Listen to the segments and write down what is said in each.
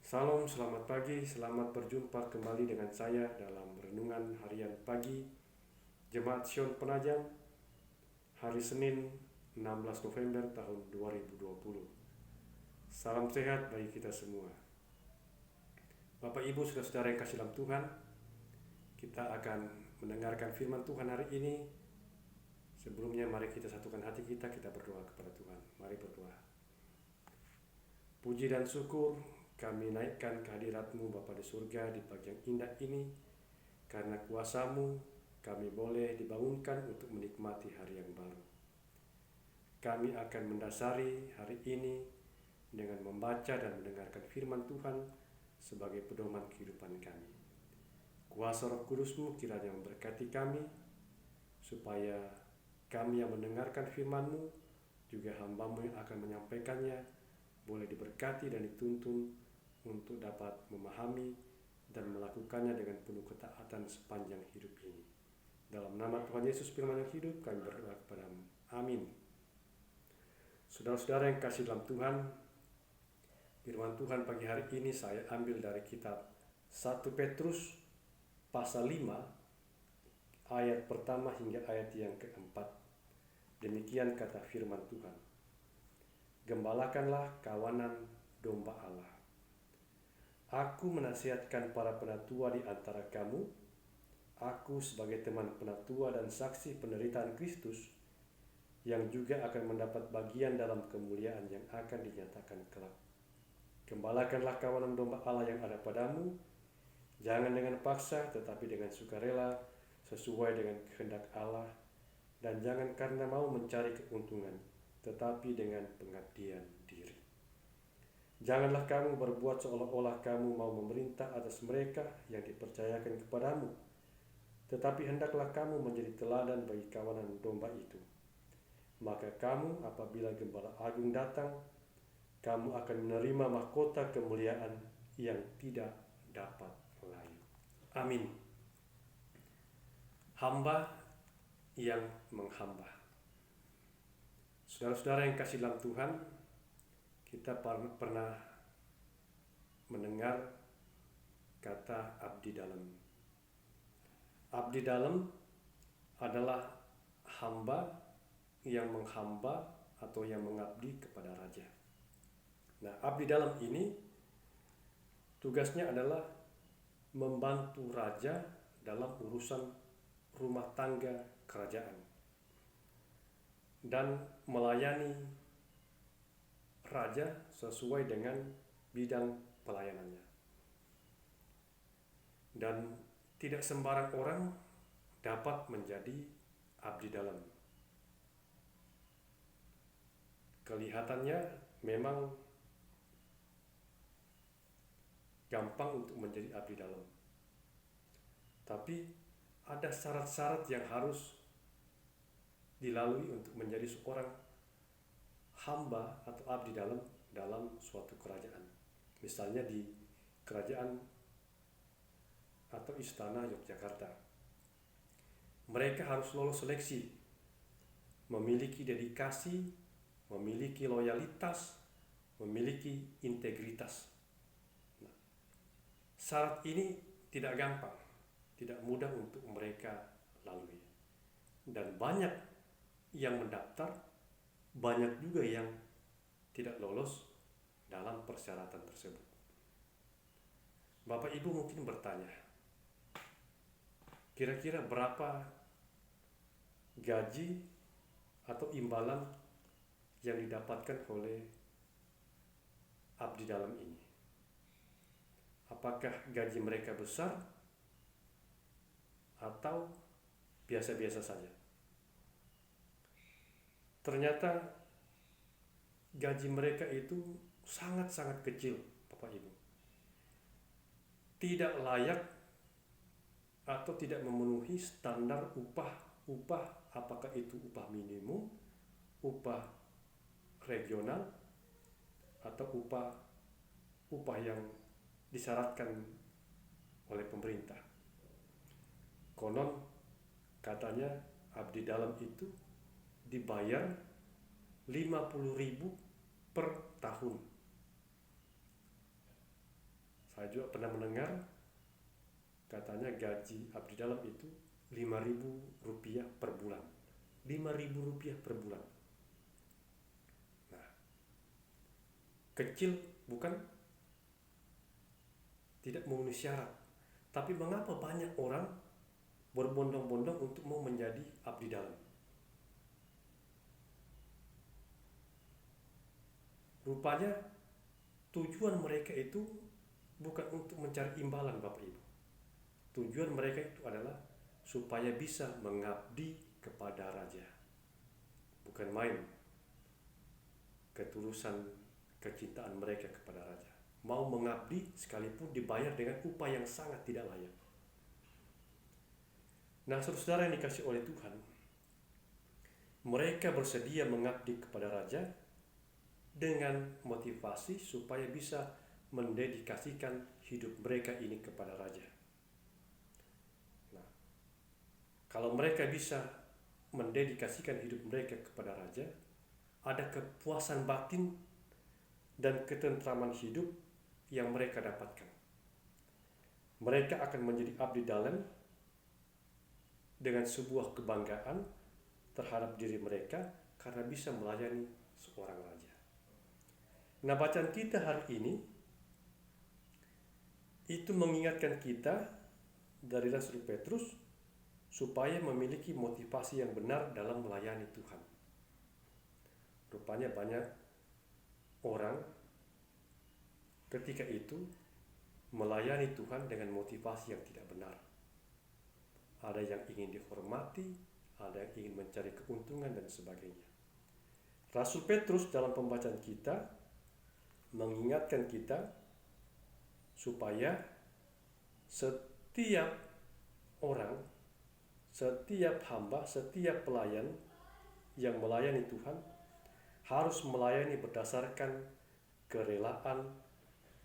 Salam, selamat pagi, selamat berjumpa kembali dengan saya dalam renungan harian pagi Jemaat Sion Penajam hari Senin 16 November tahun 2020. Salam sehat bagi kita semua. Bapak Ibu saudara-saudara yang kasih dalam Tuhan, kita akan mendengarkan firman Tuhan hari ini. Sebelumnya mari kita satukan hati kita berdoa kepada Tuhan. Mari berdoa. Puji dan syukur kami naikkan kehadirat-Mu Bapa di surga di pagi yang indah ini. Karena kuasa-Mu kami boleh dibangunkan untuk menikmati hari yang baru. Kami akan mendasari hari ini dengan membaca dan mendengarkan firman Tuhan sebagai pedoman kehidupan kami. Kuasa Roh Kudus-Mu kiranya memberkati kami, supaya kami yang mendengarkan firman-Mu, juga hamba-Mu yang akan menyampaikannya, boleh diberkati dan dituntun untuk dapat memahami dan melakukannya dengan penuh ketaatan sepanjang hidup ini. Dalam nama Tuhan Yesus firman yang hidup, kami berdoa kepada-Mu. Amin. Saudara-saudara yang kasih dalam Tuhan, firman Tuhan pagi hari ini saya ambil dari kitab 1 Petrus pasal 5 ayat pertama hingga ayat yang keempat. Demikian kata firman Tuhan. Gembalakanlah kawanan domba Allah. Aku menasihatkan para penatua di antara kamu, aku sebagai teman penatua dan saksi penderitaan Kristus, yang juga akan mendapat bagian dalam kemuliaan yang akan dinyatakan kelak. Gembalakanlah kawanan domba Allah yang ada padamu, jangan dengan paksa tetapi dengan sukarela, sesuai dengan kehendak Allah, dan jangan karena mau mencari keuntungan, tetapi dengan pengabdian diri. Janganlah kamu berbuat seolah-olah kamu mau memerintah atas mereka yang dipercayakan kepadamu, tetapi hendaklah kamu menjadi teladan bagi kawanan domba itu. Maka kamu apabila Gembala Agung datang, kamu akan menerima mahkota kemuliaan yang tidak dapat layu. Amin. Hamba yang menghamba. Saudara-saudara yang kasih dalam Tuhan, kita pernah mendengar kata abdi dalam. Abdi dalam adalah hamba yang menghamba atau yang mengabdi kepada raja. Nah, abdi dalam ini tugasnya adalah membantu raja dalam urusan rumah tangga kerajaan dan melayani raja sesuai dengan bidang pelayanannya. Dan tidak sembarang orang dapat menjadi abdi dalam. Kelihatannya memang gampang untuk menjadi abdi dalam. Tapi ada syarat-syarat yang harus dilalui untuk menjadi seorang hamba atau abdi dalam suatu kerajaan. Misalnya di kerajaan atau istana Yogyakarta. Mereka harus lolos seleksi, memiliki dedikasi, memiliki loyalitas, memiliki integritas. Nah, syarat ini tidak gampang, tidak mudah untuk mereka lalui. Dan banyak yang mendaftar, banyak juga yang tidak lolos dalam persyaratan tersebut. Bapak Ibu mungkin bertanya, kira-kira berapa gaji atau imbalan yang didapatkan oleh abdi dalam ini? Apakah gaji mereka besar atau biasa-biasa saja? Ternyata gaji mereka itu sangat-sangat kecil, Bapak Ibu. Tidak layak atau tidak memenuhi standar upah apakah itu upah minimum, upah regional, atau upah yang disyaratkan oleh pemerintah. Konon katanya abdi dalam itu dibayar 50.000 per tahun. Saya juga pernah mendengar katanya gaji abdi dalam itu Rp5.000 per bulan. Rp5.000 per bulan. Nah, kecil bukan? Tidak memenuhi syarat. Tapi mengapa banyak orang berbondong-bondong untuk mau menjadi abdi dalam? Rupanya tujuan mereka itu bukan untuk mencari imbalan, Bapak Ibu. Tujuan mereka itu adalah supaya bisa mengabdi kepada raja. Bukan main ketulusan kecintaan mereka kepada raja. Mau mengabdi sekalipun dibayar dengan upah yang sangat tidak layak. Nah, saudara yang dikasih oleh Tuhan, mereka bersedia mengabdi kepada raja dengan motivasi supaya bisa mendedikasikan hidup mereka ini kepada raja. Nah, kalau mereka bisa mendedikasikan hidup mereka kepada raja, ada kepuasan batin dan ketentraman hidup yang mereka dapatkan. Mereka akan menjadi abdi dalam dengan sebuah kebanggaan terhadap diri mereka karena bisa melayani seorang raja. Nah, bacaan kita hari ini itu mengingatkan kita dari Rasul Petrus supaya memiliki motivasi yang benar dalam melayani Tuhan. Rupanya banyak orang ketika itu melayani Tuhan dengan motivasi yang tidak benar. Ada yang ingin dihormati, ada yang ingin mencari keuntungan dan sebagainya. Rasul Petrus dalam pembacaan kita mengingatkan kita supaya setiap orang, setiap hamba, setiap pelayan yang melayani Tuhan harus melayani berdasarkan kerelaan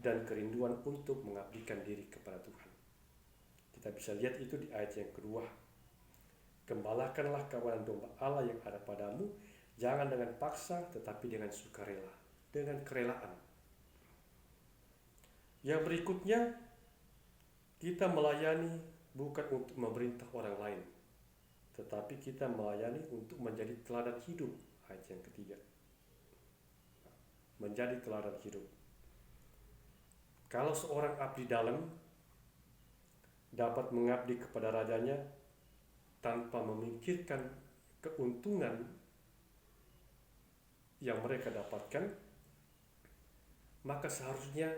dan kerinduan untuk mengabdikan diri kepada Tuhan. Kita bisa lihat itu di ayat yang kedua. Gembalakanlah kawanan domba Allah yang ada padamu, jangan dengan paksa tetapi dengan sukarela, dengan kerelaan. Yang berikutnya, kita melayani bukan untuk memerintah orang lain, tetapi kita melayani untuk menjadi teladan hidup. Ayat yang ketiga, menjadi teladan hidup. Kalau seorang abdi dalam dapat mengabdi kepada rajanya tanpa memikirkan keuntungan yang mereka dapatkan, maka seharusnya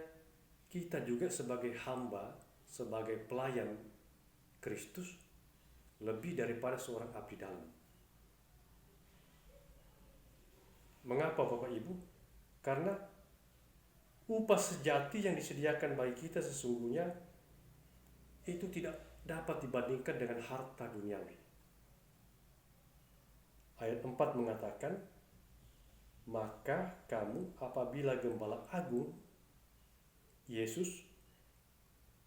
kita juga sebagai hamba, sebagai pelayan Kristus lebih daripada seorang abdi dalam. Mengapa Bapak Ibu? Karena upah sejati yang disediakan bagi kita sesungguhnya itu tidak dapat dibandingkan dengan harta duniawi. Ayat 4 mengatakan, maka kamu apabila Gembala Agung Yesus,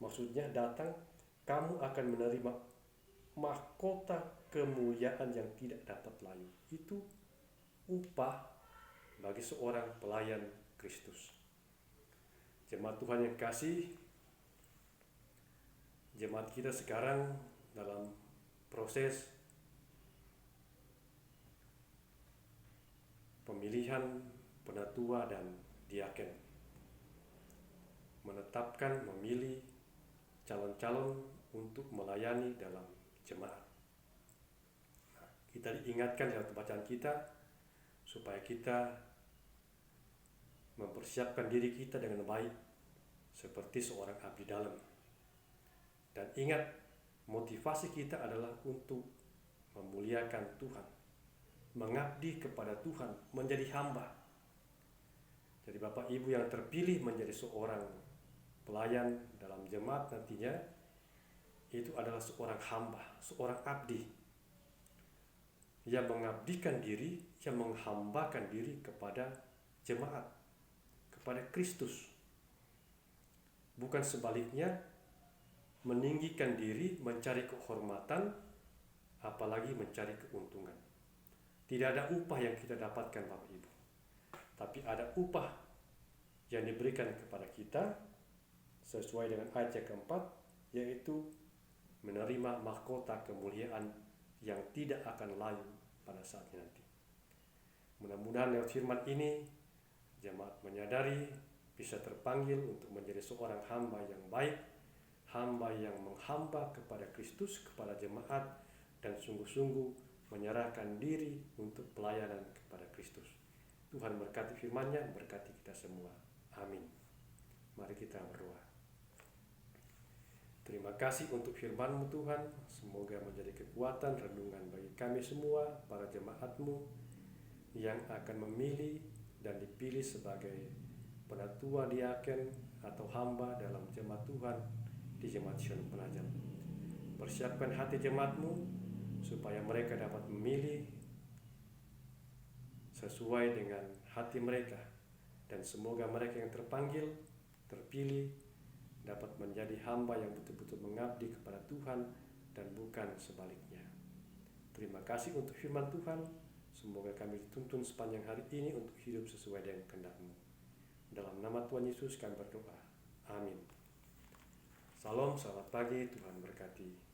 maksudnya datang, kamu akan menerima mahkota kemuliaan yang tidak dapat layu. Itu upah bagi seorang pelayan Kristus. Jemaat Tuhan yang kasih, jemaat kita sekarang dalam proses pemilihan penatua dan diaken, menetapkan, memilih calon-calon untuk melayani dalam jemaat. Nah, kita diingatkan dalam bacaan kita supaya kita mempersiapkan diri kita dengan baik seperti seorang abdi dalam. Dan ingat, motivasi kita adalah untuk memuliakan Tuhan, mengabdi kepada Tuhan, menjadi hamba. Jadi Bapak Ibu yang terpilih menjadi seorang pelayan dalam jemaat nantinya, itu adalah seorang hamba, seorang abdi yang mengabdikan diri, yang menghambakan diri kepada jemaat, kepada Kristus. Bukan sebaliknya, meninggikan diri, mencari kehormatan, apalagi mencari keuntungan. Tidak ada upah yang kita dapatkan Bapak Ibu, tapi ada upah yang diberikan kepada kita sesuai dengan ayat yang keempat, yaitu menerima mahkota kemuliaan yang tidak akan layu pada saatnya nanti. Mudah-mudahan lewat firman ini, jemaat menyadari bisa terpanggil untuk menjadi seorang hamba yang baik, hamba yang menghamba kepada Kristus, kepada jemaat, dan sungguh-sungguh menyerahkan diri untuk pelayanan kepada Kristus. Tuhan berkati firman-Nya, berkati kita semua. Amin. Mari kita berdoa. Terima kasih untuk firman-Mu Tuhan, semoga menjadi kekuatan renungan bagi kami semua, para jemaat-Mu yang akan memilih dan dipilih sebagai penatua diaken atau hamba dalam jemaat Tuhan di Jemaat Sion Penajam. Persiapkan hati jemaat-Mu supaya mereka dapat memilih sesuai dengan hati mereka, dan semoga mereka yang terpanggil, terpilih, dapat menjadi hamba yang betul-betul mengabdi kepada Tuhan dan bukan sebaliknya. Terima kasih untuk firman Tuhan. Semoga kami dituntun sepanjang hari ini untuk hidup sesuai dengan kehendak-Mu. Dalam nama Tuhan Yesus kami berdoa. Amin. Salam, selamat pagi, Tuhan berkati.